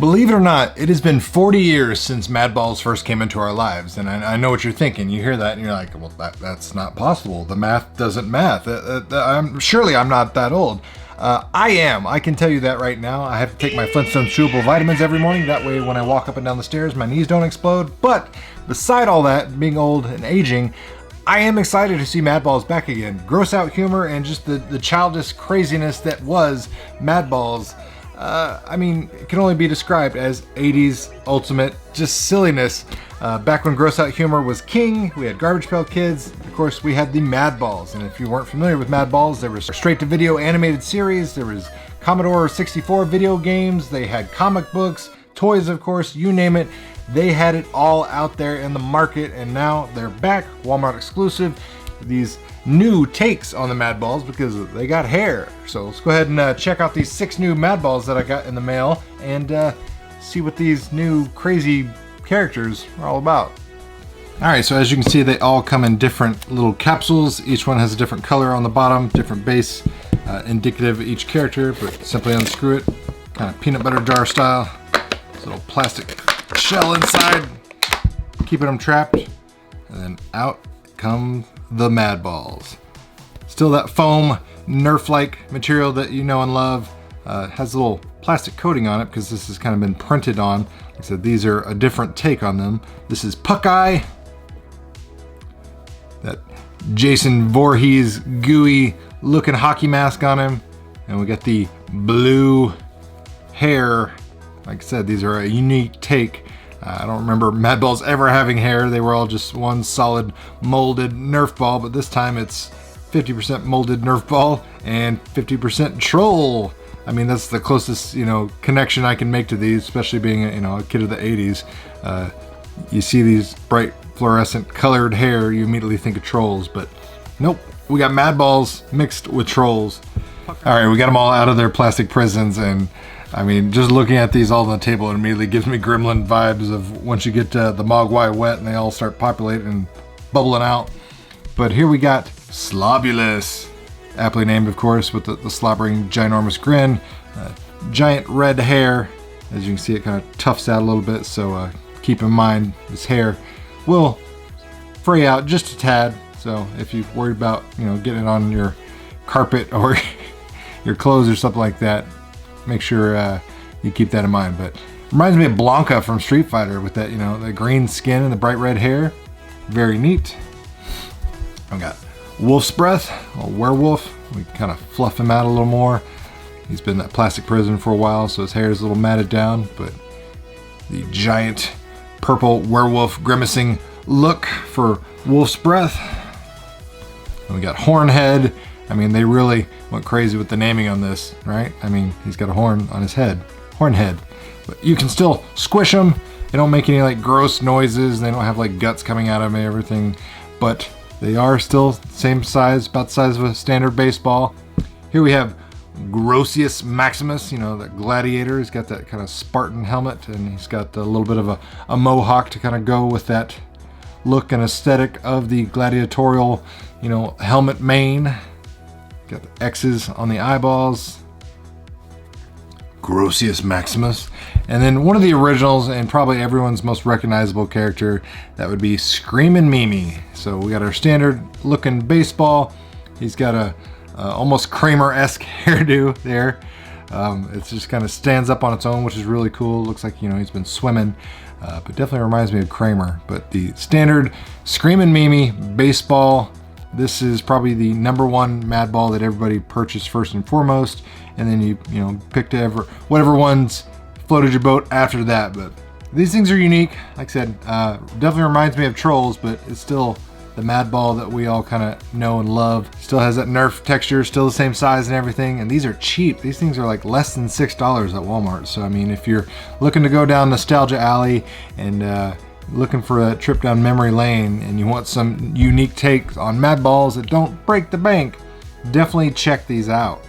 Believe it or not, it has been 40 years since Madballs first came into our lives, and I know what you're thinking. You hear that and you're like, well, that's not possible. The math doesn't math. Surely I'm not that old. I am. I can tell you that right now. I have to take my Flintstone chewable vitamins every morning. That way when I walk up and down the stairs, my knees don't explode. But beside all that, being old and aging, I am excited to see Madballs back again. Gross out humor and just the childish craziness that was Madballs. I mean, it can only be described as 80s ultimate just silliness. Back when gross out humor was king, we had Garbage Pail Kids. Of course, we had the Madballs. And if you weren't familiar with Madballs, there was straight-to-video animated series. There was Commodore 64 video games. They had comic books, toys, of course, you name it. They had it all out there in the market, and now they're back, Walmart exclusive. These new takes on the Madballs because they got hair. So let's go ahead and check out these 6 new Madballs that I got in the mail and see what these new crazy characters are all about. Alright, so as you can see, they all come in different little capsules. Each one has a different color on the bottom, different base, indicative of each character, but simply unscrew it, kind of peanut butter jar style. This little plastic shell inside, keeping them trapped, and then out come the Madballs. Still that foam Nerf-like material that you know and love. Has a little plastic coating on it because this has kind of been printed on. Like I said, these are a different take on them. This is Puckeye. That Jason Voorhees gooey looking hockey mask on him. And we got the blue hair. Like I said, these are a unique take. I don't remember Madballs ever having hair. They were all just one solid molded Nerf ball, but this time it's 50% molded Nerf ball and 50% troll. I mean, that's the closest, connection I can make to these, especially being, a kid of the 80s. You see these bright fluorescent colored hair, you immediately think of trolls, but nope. We got Madballs mixed with trolls. All right, we got them all out of their plastic prisons, and I mean, just looking at these all on the table, it immediately gives me Gremlin vibes of once you get the Mogwai wet and they all start populating and bubbling out. But here we got Slobulus, aptly named, of course, with the slobbering, ginormous grin, giant red hair. As you can see, it kind of toughs out a little bit, so keep in mind this hair will fray out just a tad. So if you're worried about, getting it on your carpet or your clothes or something like that, make sure you keep that in mind. But reminds me of Blanca from Street Fighter with that, the green skin and the bright red hair. Very neat. I've got Wolf's Breath, a werewolf. We kind of fluff him out a little more. He's been in that plastic prison for a while, so his hair is a little matted down, but the giant purple werewolf grimacing look for Wolf's Breath. And we got Hornhead. I mean, they really went crazy with the naming on this, right? I mean, he's got a horn on his head. Hornhead. But you can still squish them. They don't make any gross noises. They don't have guts coming out of them and everything. But they are still same size, about the size of a standard baseball. Here we have Grossius Maximus, that gladiator. He's got that kind of Spartan helmet, and he's got a little bit of a mohawk to kind of go with that look and aesthetic of the gladiatorial, helmet mane. Got the X's on the eyeballs. Grossius Maximus. And then one of the originals and probably everyone's most recognizable character, that would be Screamin Meemie. So we got our standard looking baseball. He's got a almost Kramer-esque hairdo there. It just kind of stands up on its own, which is really cool. Looks like, he's been swimming, but definitely reminds me of Kramer. But the standard Screamin Meemie baseball. This is probably the #1 Madball that everybody purchased first and foremost, and then you picked whatever ones floated your boat after that. But these things are unique. Like I said, definitely reminds me of Trolls, but it's still the Madball that we all kind of know and love. Still has that Nerf texture, still the same size and everything, and these are cheap. These things are less than $6 at Walmart. So I mean, if you're looking to go down nostalgia alley and looking for a trip down memory lane and you want some unique takes on Madballs that don't break the bank, definitely check these out.